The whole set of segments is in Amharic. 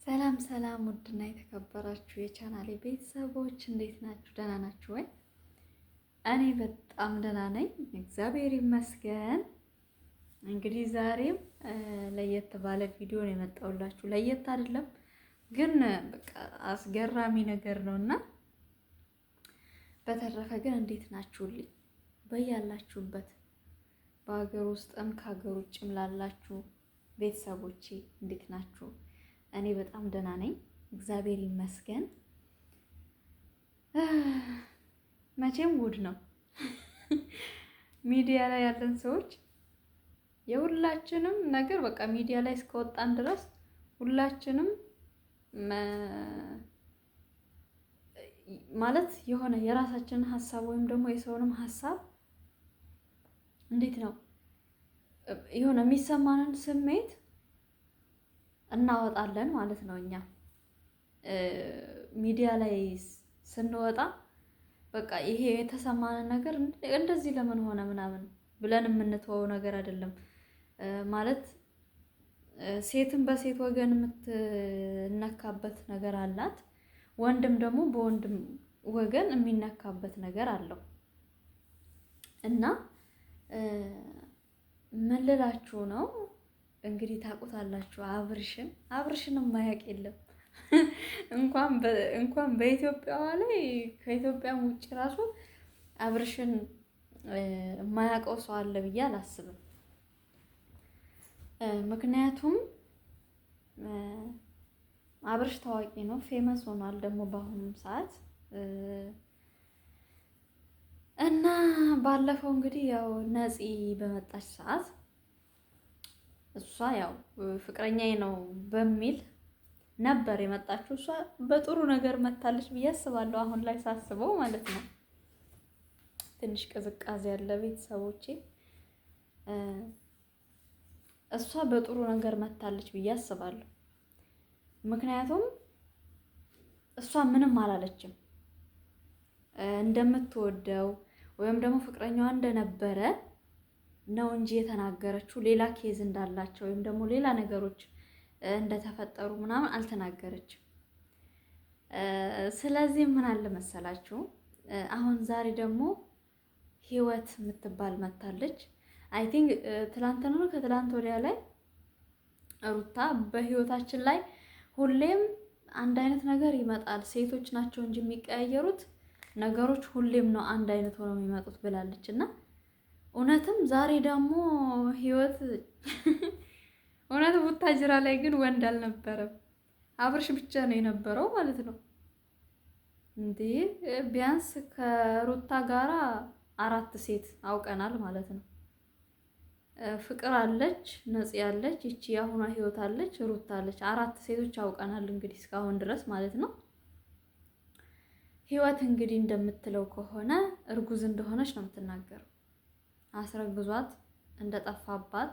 ሰላም ሰላም፣ ውድና የተከበራችሁ የቻናሌ ቤተሰቦች እንዴት ናችሁ? ደህና ናችሁ ወይ? እኔ በጣም ደህና ነኝ፣ እግዚአብሔር ይመስገን። እንግዲህ ዛሬም ለየት ባለ ቪዲዮ ነው የመጣሁላችሁ። ለየት አይደለም ግን በቃ አስገራሚ ነገር ነውና፣ በተረፈ ግን እንዴት ናችሁልኝ? በያላችሁበት በሀገር ውስጥም ከሀገር ውጭም ላላችሁ ቤተሰቦቼ እንዴት ናችሁ? እኔ በጣም ደህና ነኝ፣ እግዚአብሔር ይመስገን። መቼም ውድ ነው ሚዲያ ላይ ያለን ሰዎች የሁላችንም ነገር በቃ ሚዲያ ላይ እስከወጣን ድረስ ሁላችንም ማለት የሆነ የራሳችንን ሀሳብ ወይም ደግሞ የሰውንም ሀሳብ እንዴት ነው የሆነ የሚሰማንን ስሜት እናወጣለን ማለት ነው። እኛ ሚዲያ ላይ ስንወጣ በቃ ይሄ የተሰማንን ነገር እንደዚህ ለምን ሆነ ምናምን ብለን የምንተወው ነገር አይደለም። ማለት ሴትም በሴት ወገን የምትነካበት ነገር አላት፣ ወንድም ደግሞ በወንድም ወገን የሚነካበት ነገር አለው እና ምን ልላችሁ ነው እንግዲህ ታውቁታላችሁ። አብርሽን የማያውቅ የለም። እንኳን በኢትዮጵያዋ ላይ ከኢትዮጵያም ውጭ ራሱ አብርሽን የማያውቀው ሰው አለ ብዬ አላስብም። ምክንያቱም አብርሽ ታዋቂ ነው፣ ፌመስ ሆኗል ደግሞ በአሁኑ ሰዓት እና ባለፈው እንግዲህ ያው ነፂ በመጣች ሰዓት እሷ ያው ፍቅረኛዬ ነው በሚል ነበር የመጣችው። እሷ በጥሩ ነገር መታለች ብዬ አስባለሁ። አሁን ላይ ሳስበው ማለት ነው። ትንሽ ቅዝቃዜ ያለ ቤተሰቦቼ፣ እሷ በጥሩ ነገር መታለች ብዬ አስባለሁ። ምክንያቱም እሷ ምንም አላለችም። እንደምትወደው ወይም ደግሞ ፍቅረኛዋ እንደነበረ ነው እንጂ የተናገረችው ሌላ ኬዝ እንዳላቸው ወይም ደግሞ ሌላ ነገሮች እንደተፈጠሩ ምናምን አልተናገረችም። ስለዚህ ምን አለ መሰላችሁ፣ አሁን ዛሬ ደግሞ ህይወት የምትባል መታለች። አይ ቲንክ ትላንትና ነው ከትላንት ወዲያ ላይ ሩታ በህይወታችን ላይ ሁሌም አንድ አይነት ነገር ይመጣል፣ ሴቶች ናቸው እንጂ የሚቀያየሩት ነገሮች ሁሌም ነው አንድ አይነት ሆነው የሚመጡት ብላለች እና እውነትም ዛሬ ደግሞ ህይወት እውነት ቡታጅራ ላይ ግን ወንድ አልነበረም፣ አብርሽ ብቻ ነው የነበረው ማለት ነው። እንዴ ቢያንስ ከሩታ ጋራ 4 ሴት አውቀናል ማለት ነው። ፍቅር አለች፣ ነፂ አለች፣ ይቺ የአሁኗ ህይወት አለች፣ ሩታ አለች። 4 ሴቶች አውቀናል እንግዲህ እስካሁን ድረስ ማለት ነው። ህይወት እንግዲህ እንደምትለው ከሆነ እርጉዝ እንደሆነች ነው የምትናገረው። አስረግዟት እንደጠፋባት፣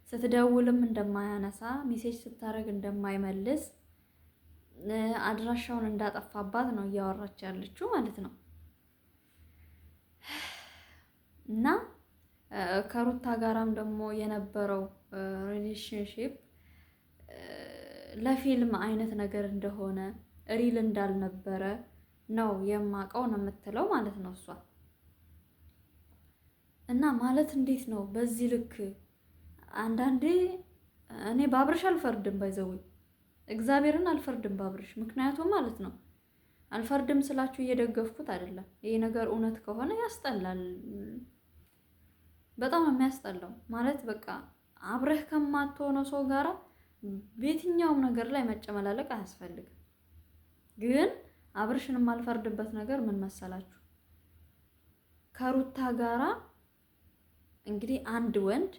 ስትደውልም እንደማያነሳ፣ ሜሴጅ ስታደርግ እንደማይመልስ፣ አድራሻውን እንዳጠፋባት ነው እያወራች ያለችው ማለት ነው። እና ከሩታ ጋራም ደግሞ የነበረው ሪሌሽንሺፕ ለፊልም አይነት ነገር እንደሆነ ሪል እንዳልነበረ ነው የማውቀው ነው የምትለው ማለት ነው እሷ። እና ማለት እንዴት ነው በዚህ ልክ? አንዳንዴ እኔ በአብርሽ አልፈርድም፣ ባይዘው እግዚአብሔርን አልፈርድም በአብርሽ። ምክንያቱም ማለት ነው አልፈርድም ስላችሁ እየደገፍኩት አይደለም። ይሄ ነገር እውነት ከሆነ ያስጠላል፣ በጣም የሚያስጠላው ማለት በቃ አብረህ ከማትሆነው ሰው ጋራ በየትኛውም ነገር ላይ መጨመላለቅ አያስፈልግም። ግን አብርሽን የማልፈርድበት ነገር ምን መሰላችሁ? ከሩታ ጋራ እንግዲህ አንድ ወንድ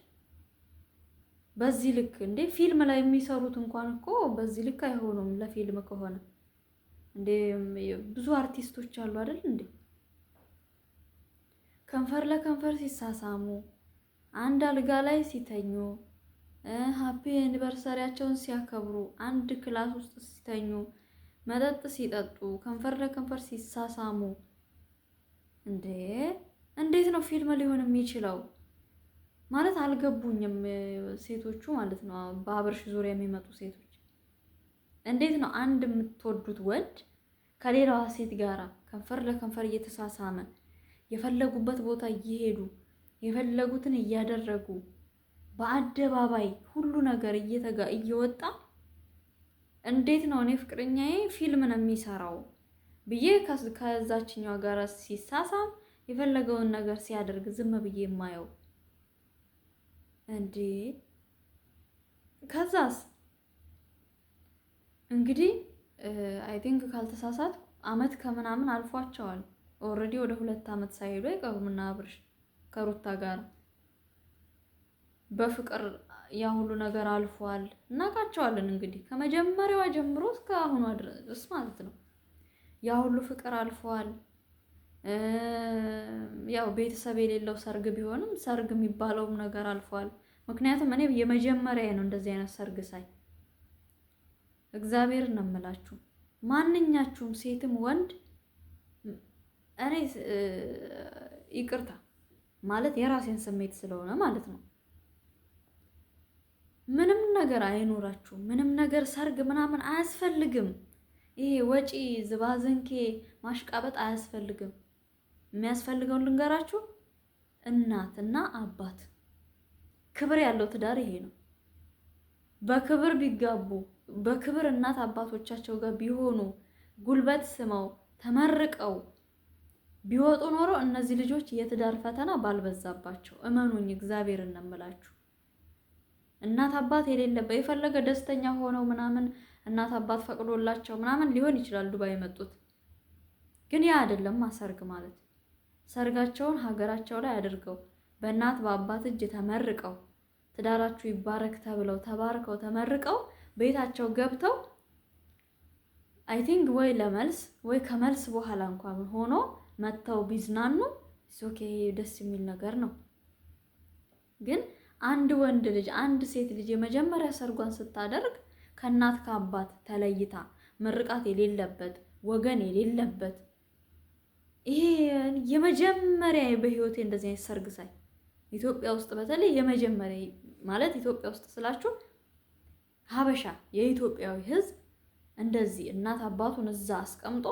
በዚህ ልክ እንዴ ፊልም ላይ የሚሰሩት እንኳን እኮ በዚህ ልክ አይሆኑም። ለፊልም ከሆነ እንዴ ብዙ አርቲስቶች አሉ አይደል እንዴ ከንፈር ለከንፈር ሲሳሳሙ፣ አንድ አልጋ ላይ ሲተኙ፣ ሃፒ ኤኒቨርሰሪያቸውን ሲያከብሩ፣ አንድ ክላስ ውስጥ ሲተኙ፣ መጠጥ ሲጠጡ፣ ከንፈር ለከንፈር ሲሳሳሙ፣ እንዴት ነው ፊልም ሊሆን የሚችለው? ማለት አልገቡኝም ሴቶቹ ማለት ነው። በአብርሽ ዙሪያ የሚመጡ ሴቶች እንዴት ነው አንድ የምትወዱት ወንድ ከሌላዋ ሴት ጋራ ከንፈር ለከንፈር እየተሳሳመ የፈለጉበት ቦታ እየሄዱ የፈለጉትን እያደረጉ በአደባባይ ሁሉ ነገር እየወጣ እንዴት ነው እኔ ፍቅረኛዬ ፊልም ነው የሚሰራው ብዬ ከዛችኛዋ ጋር ሲሳሳም የፈለገውን ነገር ሲያደርግ ዝም ብዬ የማየው እንዴ? ከዛስ እንግዲህ አይ ቲንክ ካልተሳሳት አመት ከምናምን አልፏቸዋል። ኦልሬዲ ወደ 2 አመት ሳይሄዱ አይቀሩም እና አብርሽ ከሩታ ጋር በፍቅር ያ ሁሉ ነገር አልፏል። እናውቃቸዋለን እንግዲህ ከመጀመሪያዋ ጀምሮ እስከ አሁኗ ድረስ ማለት ነው። ያ ሁሉ ፍቅር አልፏል። ያው ቤተሰብ የሌለው ሰርግ ቢሆንም ሰርግ የሚባለውም ነገር አልፏል። ምክንያቱም እኔ የመጀመሪያ ነው እንደዚህ አይነት ሰርግ ሳይ እግዚአብሔር ነው የምላችሁ። ማንኛችሁም ሴትም ወንድ እኔ ይቅርታ ማለት የራሴን ስሜት ስለሆነ ማለት ነው። ምንም ነገር አይኖራችሁ፣ ምንም ነገር ሰርግ ምናምን አያስፈልግም። ይሄ ወጪ ዝባዝንኬ ማሽቃበጥ አያስፈልግም። የሚያስፈልገውን ልንገራችሁ፣ እናት እና አባት ክብር ያለው ትዳር ይሄ ነው። በክብር ቢጋቡ በክብር እናት አባቶቻቸው ጋር ቢሆኑ ጉልበት ስመው ተመርቀው ቢወጡ ኖሮ እነዚህ ልጆች የትዳር ፈተና ባልበዛባቸው። እመኑኝ እግዚአብሔርን ነው የምላችሁ። እናት አባት የሌለበት የፈለገ ደስተኛ ሆነው ምናምን እናት አባት ፈቅዶላቸው ምናምን ሊሆን ይችላል ዱባይ የመጡት፣ ግን ያ አይደለም ሰርግ ማለት። ሰርጋቸውን ሀገራቸው ላይ አድርገው በእናት በአባት እጅ ተመርቀው ትዳራችሁ ይባረክ ተብለው ተባርከው ተመርቀው ቤታቸው ገብተው አይ ቲንክ ወይ ለመልስ ወይ ከመልስ በኋላ እንኳን ሆኖ መተው ቢዝናኑ ኦኬ፣ ደስ የሚል ነገር ነው። ግን አንድ ወንድ ልጅ አንድ ሴት ልጅ የመጀመሪያ ሰርጓን ስታደርግ ከእናት ከአባት ተለይታ ምርቃት የሌለበት ወገን የሌለበት ይሄ የመጀመሪያ በህይወቴ እንደዚህ አይነት ሰርግ ሳይ ኢትዮጵያ ውስጥ በተለይ የመጀመሪያ ማለት ኢትዮጵያ ውስጥ ስላችሁ ሀበሻ የኢትዮጵያዊ ሕዝብ እንደዚህ እናት አባቱን እዛ አስቀምጦ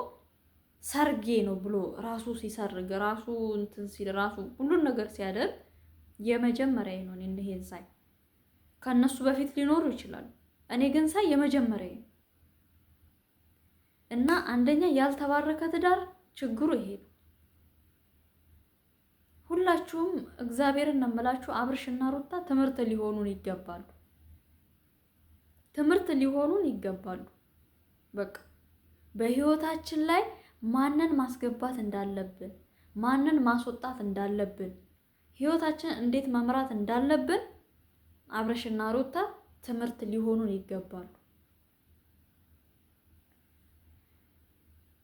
ሰርጌ ነው ብሎ ራሱ ሲሰርግ ራሱ እንትን ሲል ራሱ ሁሉን ነገር ሲያደርግ የመጀመሪያ ነው። እኔ ይሄን ሳይ ከነሱ በፊት ሊኖሩ ይችላሉ። እኔ ግን ሳይ የመጀመሪያ ነው። እና አንደኛ ያልተባረከ ትዳር ችግሩ ይሄ ነው። ሁላችሁም እግዚአብሔርን ነው የምላችሁ፣ አብርሽና ሩታ ትምህርት ሊሆኑን ይገባሉ። ትምህርት ሊሆኑን ይገባሉ። በቃ በህይወታችን ላይ ማንን ማስገባት እንዳለብን፣ ማንን ማስወጣት እንዳለብን፣ ህይወታችን እንዴት መምራት እንዳለብን አብርሽና ሩታ ትምህርት ሊሆኑን ይገባሉ።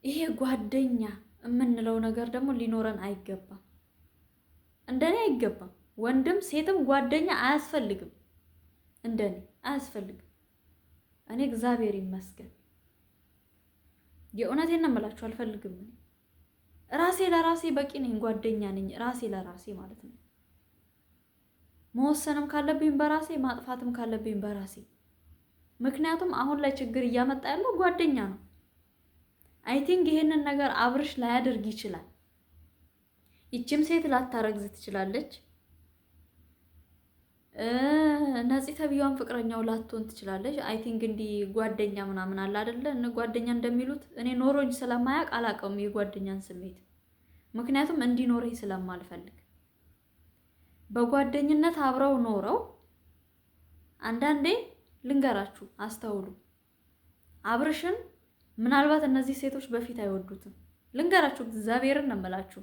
ይሄ ጓደኛ የምንለው ነገር ደግሞ ሊኖረን አይገባም። እንደኔ አይገባም። ወንድም ሴትም ጓደኛ አያስፈልግም። እንደኔ አያስፈልግም። እኔ እግዚአብሔር ይመስገን የእውነቴን ነው የምላችሁ፣ አልፈልግም። ራሴ ለራሴ በቂ ነኝ፣ ጓደኛ ነኝ ራሴ ለራሴ ማለት ነው። መወሰንም ካለብኝ በራሴ ማጥፋትም ካለብኝ በራሴ። ምክንያቱም አሁን ላይ ችግር እያመጣ ያለው ጓደኛ ነው። አይ ቲንክ ይሄንን ነገር አብርሽ ላያደርግ ይችላል። ይቺም ሴት ላታረግዝ ትችላለች። ነፂ ተብያውን ፍቅረኛው ላትሆን ትችላለች። አይ ቲንክ እንዲህ ጓደኛ ምናምን አለ አይደለ? ጓደኛ እንደሚሉት እኔ ኖሮኝ ስለማያውቅ አላውቀውም የጓደኛን ስሜት። ምክንያቱም እንዲኖረኝ ስለማልፈልግ በጓደኝነት አብረው ኖረው አንዳንዴ ልንገራችሁ፣ አስተውሉ። አብርሽን ምናልባት እነዚህ ሴቶች በፊት አይወዱትም። ልንገራችሁ፣ እግዚአብሔርን ነው የምላችሁ።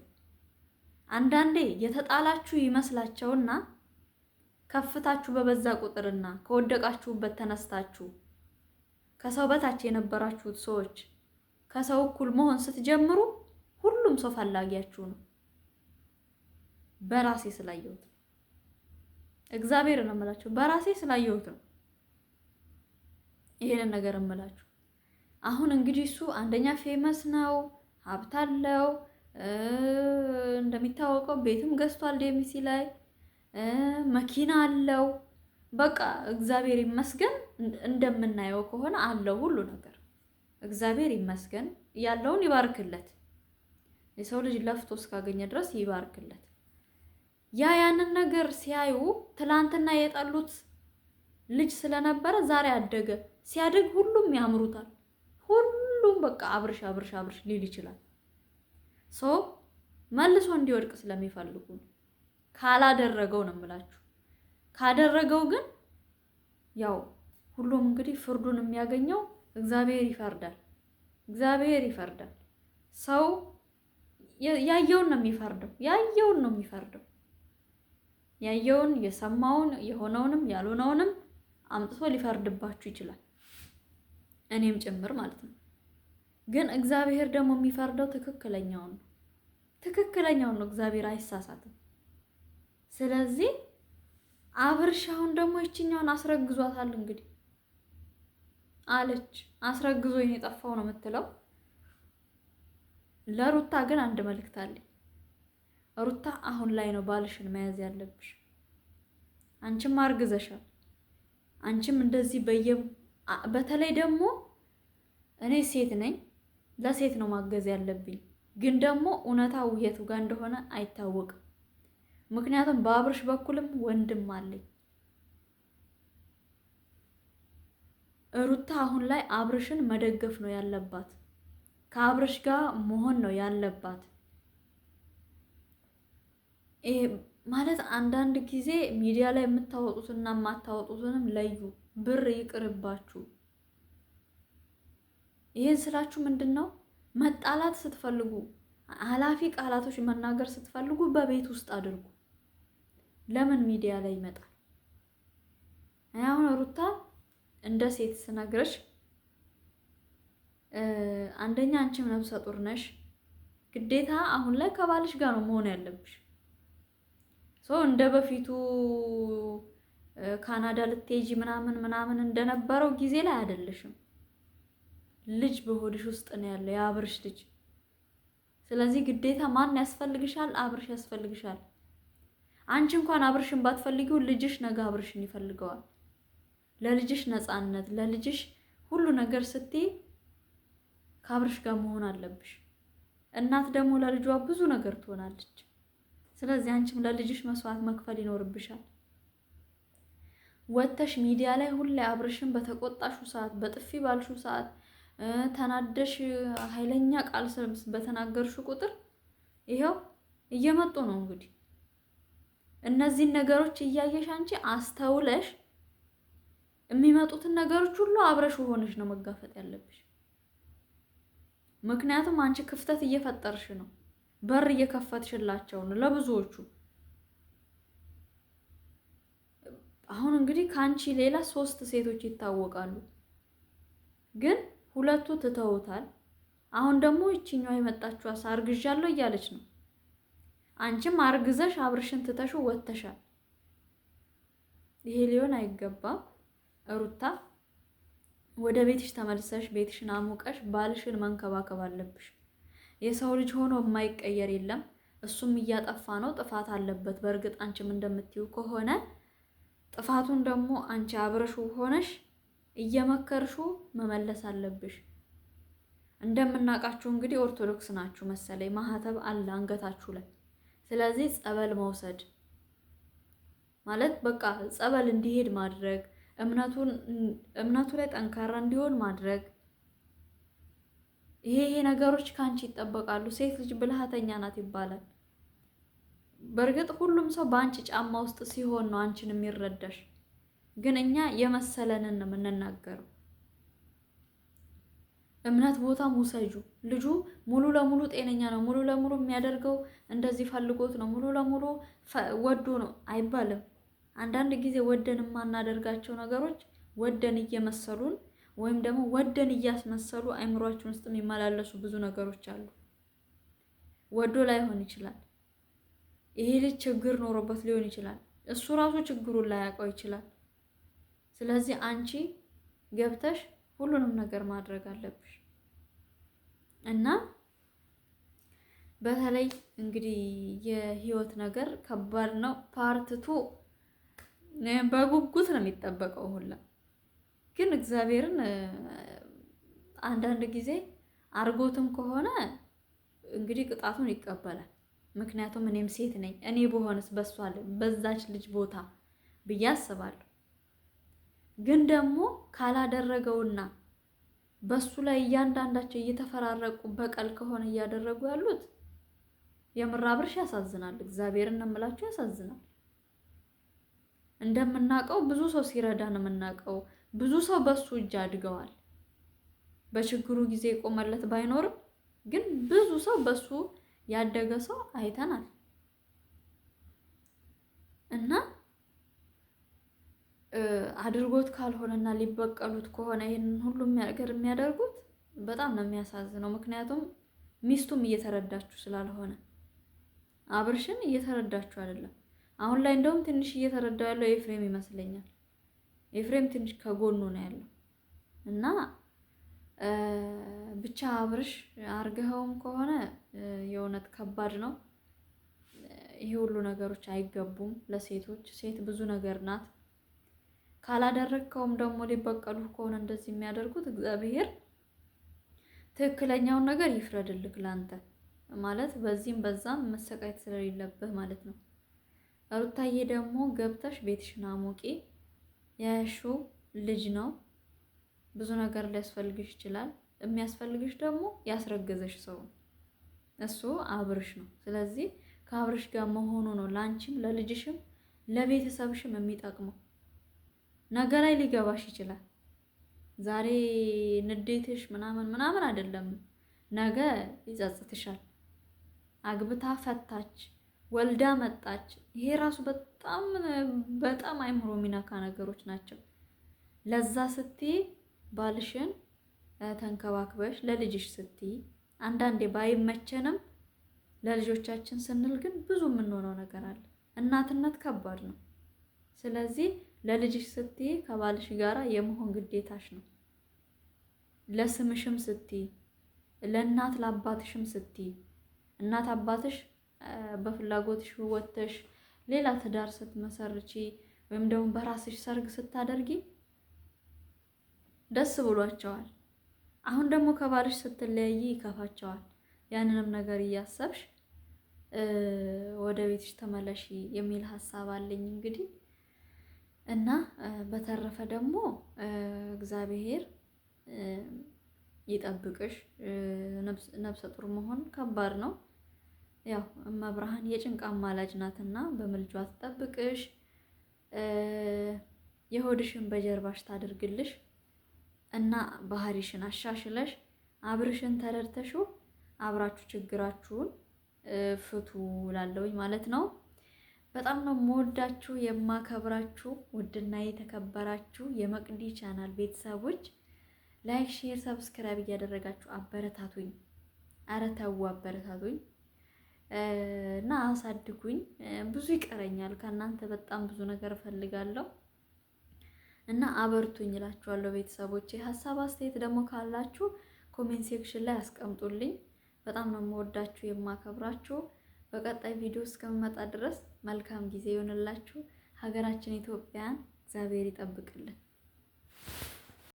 አንዳንዴ የተጣላችሁ ይመስላቸውና ከፍታችሁ በበዛ ቁጥርና ከወደቃችሁበት ተነስታችሁ ከሰው በታች የነበራችሁት ሰዎች ከሰው እኩል መሆን ስትጀምሩ ሁሉም ሰው ፈላጊያችሁ ነው። በራሴ ስላየሁት እግዚአብሔርን ነው የምላችሁ፣ በራሴ ስላየሁት ነው ይሄንን ነገር እምላችሁ። አሁን እንግዲህ እሱ አንደኛ ፌመስ ነው፣ ሀብት አለው፣ እንደሚታወቀው ቤትም ገዝቷል ዴሚሲ ላይ፣ መኪና አለው በቃ እግዚአብሔር ይመስገን እንደምናየው ከሆነ አለው ሁሉ ነገር። እግዚአብሔር ይመስገን ያለውን ይባርክለት። የሰው ልጅ ለፍቶ እስካገኘ ድረስ ይባርክለት። ያንን ነገር ሲያዩ ትላንትና የጠሉት ልጅ ስለነበረ ዛሬ አደገ። ሲያድግ ሁሉም ያምሩታል። ሁሉም በቃ አብርሽ አብርሽ አብርሽ ሊል ይችላል። መልሶ እንዲወድቅ ስለሚፈልጉ ካላደረገው ነው የምላችሁ። ካደረገው ግን ያው ሁሉም እንግዲህ ፍርዱን የሚያገኘው እግዚአብሔር ይፈርዳል። እግዚአብሔር ይፈርዳል። ሰው ያየውን ነው የሚፈርደው። ያየውን የሰማውን የሆነውንም ያልሆነውንም አምጥቶ ሊፈርድባችሁ ይችላል፣ እኔም ጭምር ማለት ነው። ግን እግዚአብሔር ደግሞ የሚፈርደው ትክክለኛውን ነው። እግዚአብሔር አይሳሳትም። ስለዚህ አብርሻውን ደግሞ ይችኛውን አስረግዟታል። እንግዲህ አለች አስረግዞኝ የጠፋው ነው የምትለው። ለሩታ ግን አንድ መልእክት አለኝ። ሩታ አሁን ላይ ነው ባልሽን መያዝ ያለብሽ። አንቺም አርግዘሻል። አንቺም እንደዚህ በተለይ ደግሞ እኔ ሴት ነኝ፣ ለሴት ነው ማገዝ ያለብኝ። ግን ደግሞ እውነታው የቱ ጋር እንደሆነ አይታወቅም። ምክንያቱም በአብርሽ በኩልም ወንድም አለኝ። ሩታ አሁን ላይ አብርሽን መደገፍ ነው ያለባት። ከአብርሽ ጋር መሆን ነው ያለባት። ይሄ ማለት አንዳንድ ጊዜ ሚዲያ ላይ የምታወጡትና የማታወጡትንም ለዩ። ብር ይቅርባችሁ። ይሄን ስላችሁ ምንድነው? መጣላት ስትፈልጉ፣ ኃላፊ ቃላቶች መናገር ስትፈልጉ በቤት ውስጥ አድርጉ። ለምን ሚዲያ ላይ ይመጣል? አሁን ሩታ እንደ ሴት ስነግርሽ አንደኛ አንቺም ነፍሰ ጡር ነሽ። ግዴታ አሁን ላይ ከባልሽ ጋር ነው መሆን ያለብሽ። እንደ በፊቱ ካናዳ ልትሄጂ ምናምን እንደነበረው ጊዜ ላይ አይደለሽም። ልጅ በሆድሽ ውስጥ ነው ያለው የአብርሽ ልጅ። ስለዚህ ግዴታ ማን ያስፈልግሻል? አብርሽ ያስፈልግሻል። አንቺ እንኳን አብርሽን ባትፈልጊው ልጅሽ ነገ አብርሽን ይፈልገዋል። ለልጅሽ ነፃነት፣ ለልጅሽ ሁሉ ነገር ስትይ ከአብርሽ ጋር መሆን አለብሽ። እናት ደግሞ ለልጇ ብዙ ነገር ትሆናለች። ስለዚህ አንቺም ለልጅሽ መስዋዕት መክፈል ይኖርብሻል። ወተሽ ሚዲያ ላይ ሁሌ አብርሽን በተቆጣሹ ሰዓት፣ በጥፊ ባልሹ ሰዓት፣ ተናደሽ ኃይለኛ ቃል በተናገርሹ ቁጥር ይሄው እየመጡ ነው። እንግዲህ እነዚህን ነገሮች እያየሽ አንቺ አስተውለሽ የሚመጡትን ነገሮች ሁሉ አብረሽ ሆነሽ ነው መጋፈጥ ያለብሽ። ምክንያቱም አንቺ ክፍተት እየፈጠርሽ ነው፣ በር እየከፈትሽላቸው ነው ለብዙዎቹ። አሁን እንግዲህ ካንቺ ሌላ 3 ሴቶች ይታወቃሉ፣ ግን 2ቱ ትተውታል። አሁን ደግሞ ይችኛዋ የመጣችው አርግዣለሁ እያለች ነው። አንቺም አርግዘሽ አብርሽን ትተሹ ወተሻል። ይሄ ሊሆን አይገባም። ሩታ ወደ ቤትሽ ተመልሰሽ ቤትሽን አሙቀሽ ባልሽን መንከባከብ አለብሽ። የሰው ልጅ ሆኖ የማይቀየር የለም። እሱም እያጠፋ ነው፣ ጥፋት አለበት። በእርግጥ አንቺም እንደምትዩ ከሆነ ጥፋቱን ደግሞ አንቺ አብረሹ ሆነሽ እየመከርሹ መመለስ አለብሽ። እንደምናውቃችሁ እንግዲህ ኦርቶዶክስ ናችሁ መሰለኝ፣ ማህተብ አለ አንገታችሁ ላይ። ስለዚህ ጸበል መውሰድ ማለት በቃ ጸበል እንዲሄድ ማድረግ፣ እምነቱ ላይ ጠንካራ እንዲሆን ማድረግ። ይሄ ነገሮች ካንቺ ይጠበቃሉ። ሴት ልጅ ብልሃተኛ ናት ይባላል። በእርግጥ ሁሉም ሰው በአንቺ ጫማ ውስጥ ሲሆን ነው አንቺን የሚረዳሽ። ግን እኛ የመሰለንን ነው የምንናገረው። እምነት ቦታ ሙሰጁ። ልጁ ሙሉ ለሙሉ ጤነኛ ነው፣ ሙሉ ለሙሉ የሚያደርገው እንደዚህ ፈልጎት ነው፣ ሙሉ ለሙሉ ወዶ ነው አይባልም። አንዳንድ ጊዜ ወደን የማናደርጋቸው ነገሮች ወደን እየመሰሉን ወይም ደግሞ ወደን እያስመሰሉ አይምሯችን ውስጥ የሚመላለሱ ብዙ ነገሮች አሉ። ወዶ ላይሆን ይችላል። ይሄ ልጅ ችግር ኖሮበት ሊሆን ይችላል። እሱ ራሱ ችግሩን ላያውቀው ይችላል። ስለዚህ አንቺ ገብተሽ ሁሉንም ነገር ማድረግ አለብሽ እና በተለይ እንግዲህ የህይወት ነገር ከባድ ነው። ፓርት 2 በጉጉት ነው የሚጠበቀው ሁላ። ግን እግዚአብሔርን አንዳንድ ጊዜ አርጎትም ከሆነ እንግዲህ ቅጣቱን ይቀበላል። ምክንያቱም እኔም ሴት ነኝ፣ እኔ በሆነስ በዛች ልጅ ቦታ ብዬ አስባለሁ። ግን ደግሞ ካላደረገውና በሱ ላይ እያንዳንዳቸው እየተፈራረቁ በቀል ከሆነ እያደረጉ ያሉት የምር አብርሽ ያሳዝናል። እግዚአብሔርን ነው የምላችሁ፣ ያሳዝናል። እንደምናውቀው ብዙ ሰው ሲረዳ ነው የምናውቀው። ብዙ ሰው በሱ እጅ አድገዋል። በችግሩ ጊዜ የቆመለት ባይኖርም ግን ብዙ ሰው በሱ ያደገ ሰው አይተናል። እና አድርጎት ካልሆነና ሊበቀሉት ከሆነ ይሄንን ሁሉ ነገር የሚያደርጉት በጣም ነው የሚያሳዝነው። ምክንያቱም ሚስቱም እየተረዳችሁ ስላልሆነ አብርሽን እየተረዳችሁ አይደለም። አሁን ላይ እንደውም ትንሽ እየተረዳው ያለው ኤፍሬም ይመስለኛል። ኤፍሬም ትንሽ ከጎኑ ነው ያለው እና ብቻ አብርሽ አርገኸውም ከሆነ የእውነት ከባድ ነው። ይሄ ሁሉ ነገሮች አይገቡም ለሴቶች። ሴት ብዙ ነገር ናት። ካላደረግከውም ደግሞ ሊበቀሉ ከሆነ እንደዚህ የሚያደርጉት እግዚአብሔር ትክክለኛውን ነገር ይፍረድልክ ላንተ ማለት በዚህም በዛም መሰቃየት ስለሌለብህ ማለት ነው። ሩታዬ ደግሞ ገብተሽ ቤትሽን አሞቂ። ያያሽው ልጅ ነው። ብዙ ነገር ሊያስፈልግሽ ይችላል። የሚያስፈልግሽ ደግሞ ያስረገዘሽ ሰው ነው። እሱ አብርሽ ነው። ስለዚህ ከአብርሽ ጋር መሆኑ ነው ለአንቺም ለልጅሽም ለቤተሰብሽም የሚጠቅመው። ነገ ላይ ሊገባሽ ይችላል። ዛሬ ንዴትሽ ምናምን አይደለም፣ ነገ ይጸጽትሻል። አግብታ ፈታች፣ ወልዳ መጣች። ይሄ ራሱ በጣም አይምሮ የሚነካ ነገሮች ናቸው። ለዛ ስትይ ባልሽን ተንከባክበሽ ለልጅሽ ስትይ አንዳንዴ ባይመቸንም ለልጆቻችን ስንል ግን ብዙ የምንሆነው ነገር አለ። እናትነት ከባድ ነው። ስለዚህ ለልጅሽ ስትይ ከባልሽ ጋራ የመሆን ግዴታሽ ነው። ለስምሽም ስትይ፣ ለእናት ለአባትሽም ስትይ እናት አባትሽ በፍላጎትሽ ወጥተሽ ሌላ ትዳር ስትመሰርቺ ወይም ደግሞ በራስሽ ሰርግ ስታደርጊ ደስ ብሏቸዋል። አሁን ደግሞ ከባልሽ ስትለያይ ይከፋቸዋል። ያንንም ነገር እያሰብሽ ወደ ቤትሽ ተመለሺ የሚል ሀሳብ አለኝ እንግዲህ እና በተረፈ ደግሞ እግዚአብሔር ይጠብቅሽ። ነፍሰ ጡር መሆን ከባድ ነው። ያው እመብርሃን የጭንቅ አማላጅ ናትና በምልጇ ትጠብቅሽ፣ የሆድሽን በጀርባሽ ታድርግልሽ እና ባህሪሽን አሻሽለሽ አብርሽን ተረድተሽው አብራችሁ ችግራችሁን ፍቱ ላለውኝ ማለት ነው። በጣም ነው የምወዳችሁ የማከብራችሁ ውድና የተከበራችሁ የመቅዲ ቻናል ቤተሰቦች፣ ላይክ፣ ሼር፣ ሰብስክራይብ እያደረጋችሁ አበረታቱኝ። ኧረ ተው አበረታቱኝ እና አሳድጉኝ። ብዙ ይቀረኛል ከእናንተ በጣም ብዙ ነገር እፈልጋለሁ እና አበርቱኝ እላችኋለሁ ቤተሰቦቼ። ሀሳብ አስተያየት ደግሞ ካላችሁ ኮሜንት ሴክሽን ላይ አስቀምጡልኝ። በጣም ነው የምወዳችሁ የማከብራችሁ። በቀጣይ ቪዲዮ እስከምመጣ ድረስ መልካም ጊዜ ይሆንላችሁ። ሀገራችን ኢትዮጵያን እግዚአብሔር ይጠብቅልን።